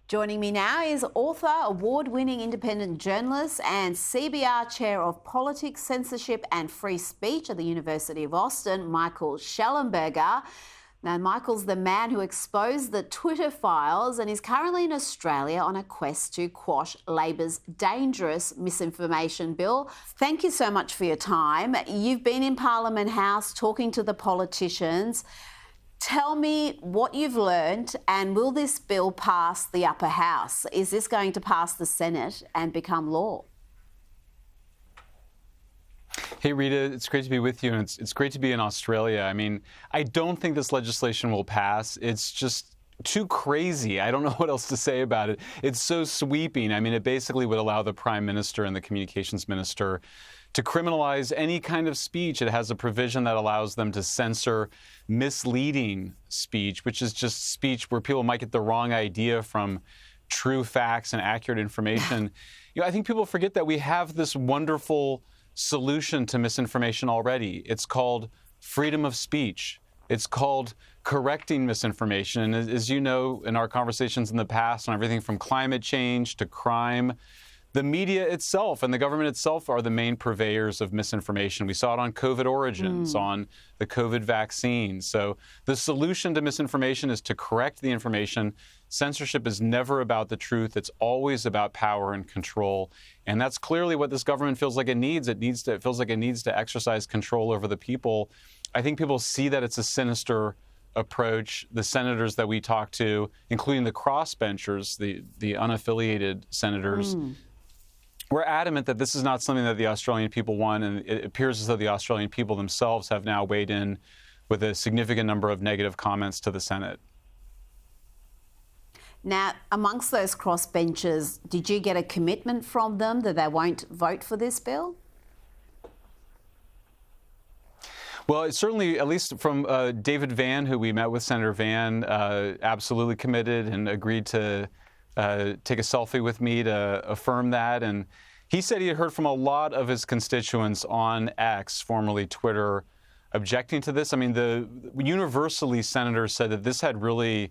Joining me now is author, award-winning independent journalist and CBR Chair of Politics, Censorship and Free Speech at the University of Austin, Michael Shellenberger. Now, Michael's the man who exposed the Twitter files and is currently in Australia on a quest to quash Labor's dangerous misinformation bill. Thank you so much for your time. You've been in Parliament House talking to the politicians. Tell me what you've learned, and will this bill pass the upper house? Is this going to pass the Senate and become law? Hey, Rita, it's great to be with you, and it's great to be in Australia. I mean, I don't think this legislation will pass. It's just too crazy. I don't know what else to say about it. It's so sweeping. I mean, it basically would allow the Prime Minister and the Communications Minister to criminalize any kind of speech. It has a provision that allows them to censor misleading speech, which is just speech where people might get the wrong idea from true facts and accurate information. I think people forget that we have this wonderful solution to misinformation already. It's called freedom of speech. It's called correcting misinformation. And as you know, in our conversations in the past on everything from climate change to crime, the media itself and the government itself are the main purveyors of misinformation. We saw it on COVID origins, on the COVID vaccine. So the solution to misinformation is to correct the information. Censorship is never about the truth. It's always about power and control. And that's clearly what this government feels like it needs. It feels like it needs to exercise control over the people. I think people see that it's a sinister approach. The senators that we talk to, including the crossbenchers, the unaffiliated senators, we're adamant that this is not something that the Australian people want, and it appears as though the Australian people themselves have now weighed in with a significant number of negative comments to the Senate. Now, amongst those crossbenchers, did you get a commitment from them that they won't vote for this bill? Well, it's certainly, at least from David Van, who we met with, Senator Van, absolutely committed and agreed to take a selfie with me to affirm that. And he said he had heard from a lot of his constituents on X, formerly Twitter, objecting to this. I mean, universally, senators said that this had really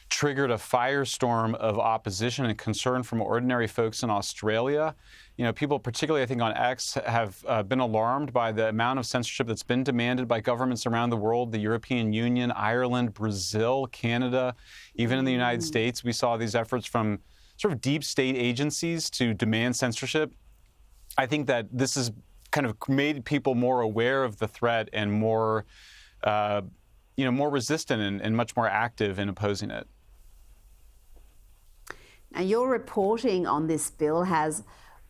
triggered a firestorm of opposition and concern from ordinary folks in Australia. People, particularly, I think, on X, have been alarmed by the amount of censorship that's been demanded by governments around the world, the European Union, Ireland, Brazil, Canada, even in the United States. We saw these efforts from sort of deep state agencies to demand censorship. I think that this has kind of made people more aware of the threat and more, more resistant and much more active in opposing it. Now, your reporting on this bill has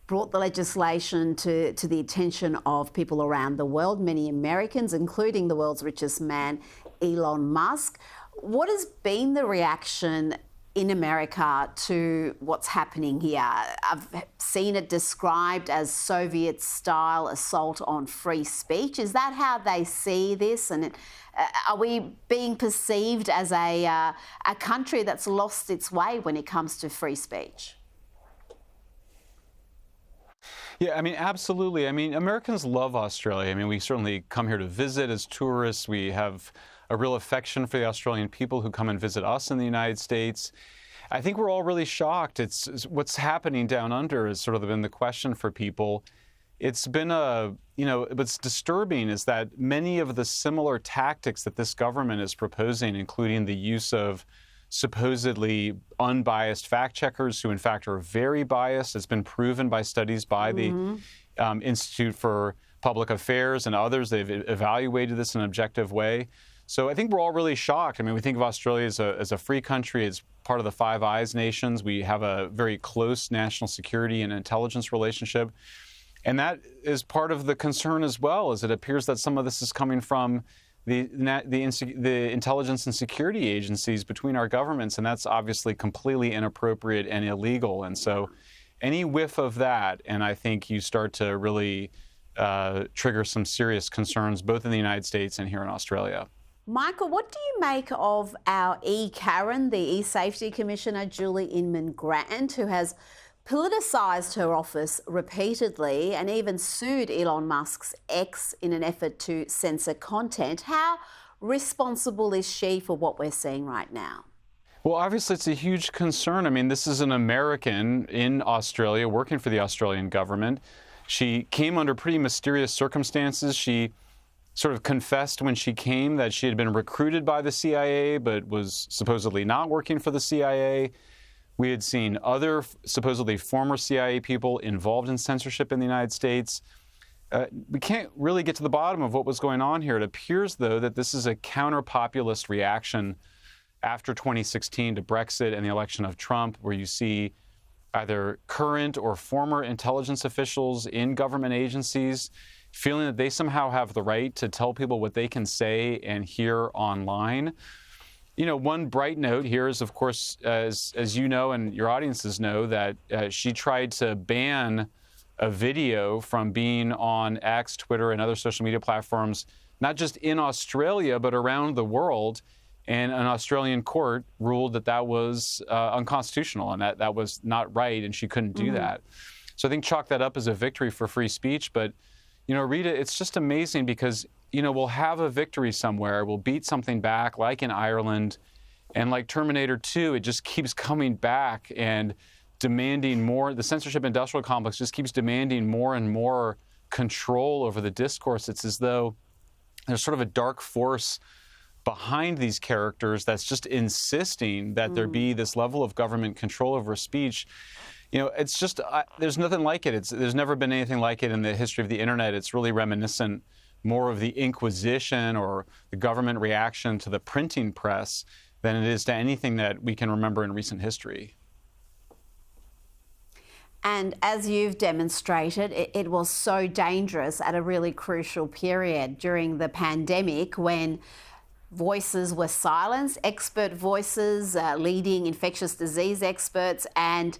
brought the legislation to the attention of people around the world, many Americans, including the world's richest man, Elon Musk. What has been the reaction in America to what's happening here? I've seen it described as Soviet-style assault on free speech. Is that how they see this? And are we being perceived as a country that's lost its way when it comes to free speech? Yeah, I mean, absolutely. I mean, Americans love Australia. I mean, we certainly come here to visit as tourists. We have a real affection for the Australian people who come and visit us in the United States. I think we're all really shocked. It's what's happening down under has sort of been the question for people. It's been what's disturbing is that many of the similar tactics that this government is proposing, including the use of supposedly unbiased fact checkers who in fact are very biased. It's been proven by studies by the Institute for Public Affairs and others. They've evaluated this in an objective way. So I think we're all really shocked. I mean, we think of Australia as a free country, as part of the Five Eyes nations. We have a very close national security and intelligence relationship. And that is part of the concern as well, as it appears that some of this is coming from the intelligence and security agencies between our governments, and that's obviously completely inappropriate and illegal. And so any whiff of that, and I think you start to really trigger some serious concerns both in the United States and here in Australia. Michael, what do you make of our Karen, the E-Safety Commissioner, Julie Inman-Grant, who has politicised her office repeatedly and even sued Elon Musk's X in an effort to censor content? How responsible is she for what we're seeing right now? Well, obviously, it's a huge concern. I mean, this is an American in Australia working for the Australian government. She came under pretty mysterious circumstances. She sort of confessed when she came that she had been recruited by the CIA, but was supposedly not working for the CIA. We had seen other supposedly former CIA people involved in censorship in the United States. We can't really get to the bottom of what was going on here. It appears, though, that this is a counter-populist reaction after 2016 to Brexit and the election of Trump, where you see either current or former intelligence officials in government agencies feeling that they somehow have the right to tell people what they can say and hear online. You know, one bright note here is, of course, as you know and your audiences know, that she tried to ban a video from being on X, Twitter, and other social media platforms, not just in Australia, but around the world. And an Australian court ruled that that was unconstitutional and that was not right, and she couldn't do that. So I think chalk that up as a victory for free speech. But, you know, Rita, it's just amazing because, you know, we'll have a victory somewhere. We'll beat something back, like in Ireland. And like Terminator 2, it just keeps coming back and demanding more. The censorship industrial complex just keeps demanding more and more control over the discourse. It's as though there's sort of a dark force behind these characters that's just insisting that there be this level of government control over speech. You know, it's just, there's nothing like it. There's never been anything like it in the history of the internet. It's really reminiscent more of the Inquisition or the government reaction to the printing press than it is to anything that we can remember in recent history. And as you've demonstrated, it was so dangerous at a really crucial period during the pandemic when voices were silenced, expert voices, leading infectious disease experts, and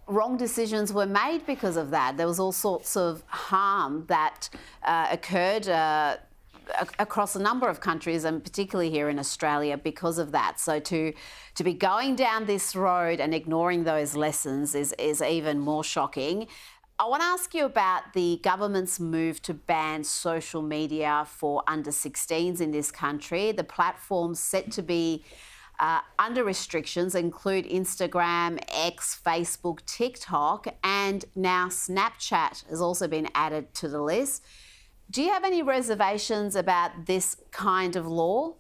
wrong decisions were made because of that. There was all sorts of harm that occurred across a number of countries, and particularly here in Australia, because of that. So to be going down this road and ignoring those lessons is even more shocking. I want to ask you about the government's move to ban social media for under 16s in this country. The platforms set to be under restrictions include Instagram, X, Facebook, TikTok, and now Snapchat has also been added to the list. Do you have any reservations about this kind of law?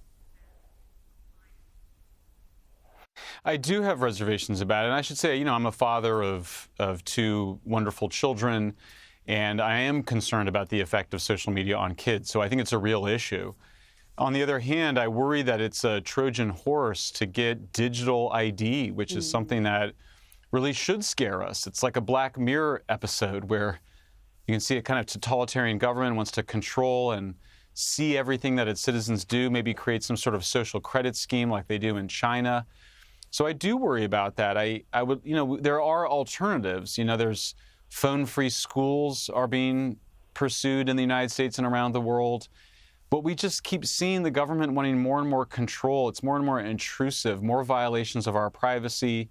I do have reservations about it. And I should say, you know, I'm a father of two wonderful children, and I am concerned about the effect of social media on kids. So I think it's a real issue. On the other hand, I worry that it's a Trojan horse to get digital ID, which is something that really should scare us. It's like a Black Mirror episode where you can see a kind of totalitarian government wants to control and see everything that its citizens do, maybe create some sort of social credit scheme like they do in China. So I do worry about that. I would, you know, there are alternatives. You know, there's phone-free schools are being pursued in the United States and around the world. But we just keep seeing the government wanting more and more control. It's more and more intrusive, more violations of our privacy,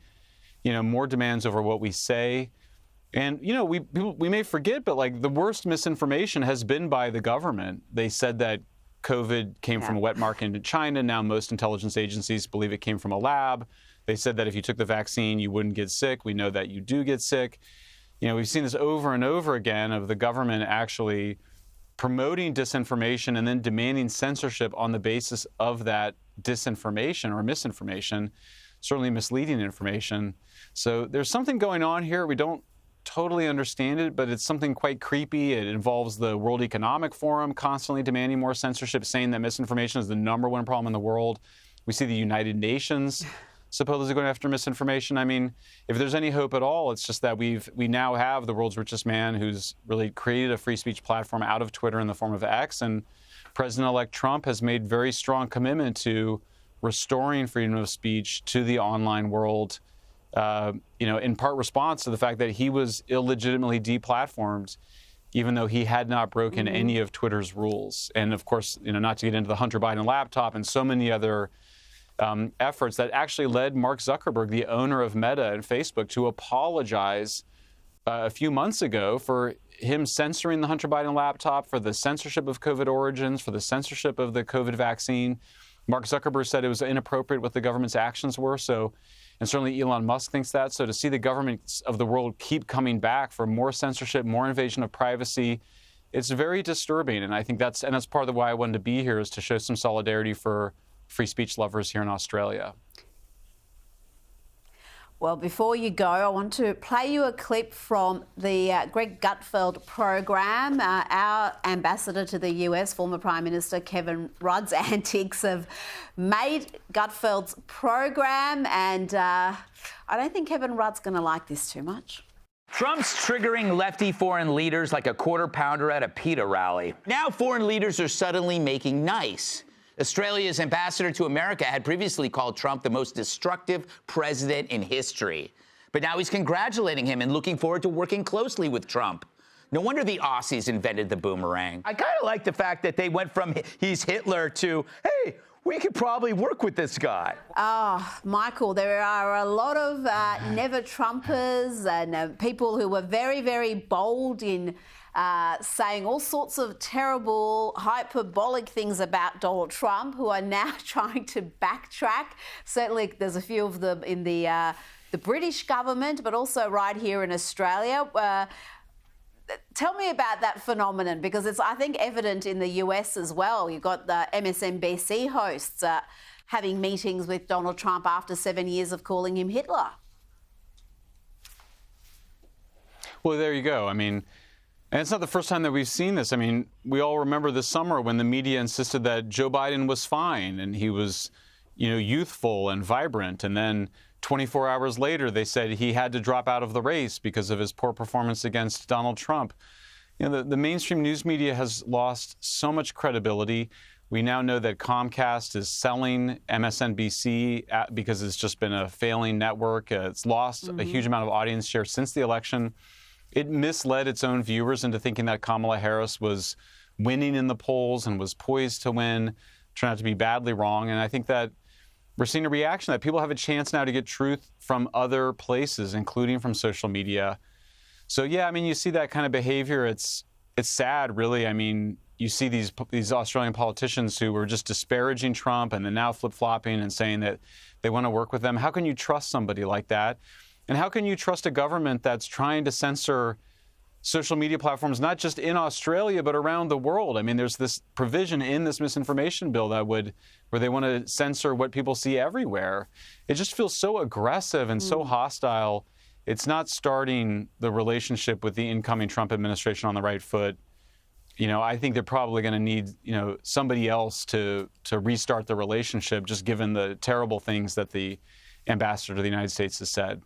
you know, more demands over what we say. And, you know, we may forget, but like the worst misinformation has been by the government. They said that COVID came from a wet market in China. Now most intelligence agencies believe it came from a lab. They said that if you took the vaccine, you wouldn't get sick. We know that you do get sick. You know, we've seen this over and over again of the government actually promoting disinformation and then demanding censorship on the basis of that disinformation or misinformation, certainly misleading information. So there's something going on here. We don't totally understand it, but it's something quite creepy. It involves the World Economic Forum constantly demanding more censorship, saying that misinformation is the #1 problem in the world. We see the United Nations supposedly going after misinformation. I mean, if there's any hope at all, it's just that we now have the world's richest man who's really created a free speech platform out of Twitter in the form of X, and President-elect Trump has made very strong commitment to restoring freedom of speech to the online world, you know, in part response to the fact that he was illegitimately deplatformed, even though he had not broken any of Twitter's rules. And of course, you know, not to get into the Hunter Biden laptop and so many other efforts that actually led Mark Zuckerberg, the owner of Meta and Facebook, to apologize a few months ago for him censoring the Hunter Biden laptop, for the censorship of COVID origins, for the censorship of the COVID vaccine. Mark Zuckerberg said it was inappropriate what the government's actions were. So, and certainly Elon Musk thinks that. So to see the governments of the world keep coming back for more censorship, more invasion of privacy, it's very disturbing. And I think that's part of why I wanted to be here, is to show some solidarity for free speech lovers here in Australia. Well, before you go, I want to play you a clip from the Greg Gutfeld program. Our ambassador to the US, former Prime Minister Kevin Rudd's antics have made Gutfeld's program, and I don't think Kevin Rudd's going to like this too much. Trump's triggering lefty foreign leaders like a quarter pounder at a PETA rally. Now foreign leaders are suddenly making nice. Australia's ambassador to America had previously called Trump the most destructive president in history. But now he's congratulating him and looking forward to working closely with Trump. No wonder the Aussies invented the boomerang. I kind of like the fact that they went from he's Hitler to, hey, we could probably work with this guy. Oh, Michael, there are a lot of never Trumpers and people who were very, very bold in saying all sorts of terrible, hyperbolic things about Donald Trump, who are now trying to backtrack. Certainly, there's a few of them in the British government, but also right here in Australia. Tell me about that phenomenon, because it's, I think, evident in the US as well. You've got the MSNBC hosts having meetings with Donald Trump after 7 years of calling him Hitler. Well, there you go. I mean, and it's not the first time that we've seen this. I mean, we all remember this summer when the media insisted that Joe Biden was fine and he was, youthful and vibrant. And then 24 hours later, they said he had to drop out of the race because of his poor performance against Donald Trump. The mainstream news media has lost so much credibility. We now know that Comcast is selling MSNBC because it's just been a failing network. It's lost a huge amount of audience share since the election. It misled its own viewers into thinking that Kamala Harris was winning in the polls and was poised to win, turned out to be badly wrong. And I think that we're seeing a reaction that people have a chance now to get truth from other places, including from social media. So, yeah, I mean, you see that kind of behavior. It's sad, really. I mean, you see these Australian politicians who were just disparaging Trump and then now flip-flopping and saying that they want to work with them. How can you trust somebody like that? And how can you trust a government that's trying to censor social media platforms, not just in Australia, but around the world? I mean, there's this provision in this misinformation bill where they want to censor what people see everywhere. It just feels so aggressive and so hostile. It's not starting the relationship with the incoming Trump administration on the right foot. I think they're probably going to need, somebody else to restart the relationship, just given the terrible things that the ambassador to the United States has said.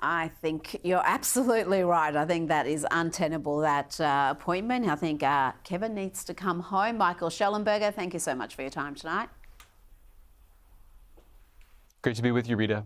I think you're absolutely right. I think that is untenable, that appointment. I think Kevin needs to come home. Michael Shellenberger, thank you so much for your time tonight. Great to be with you, Rita.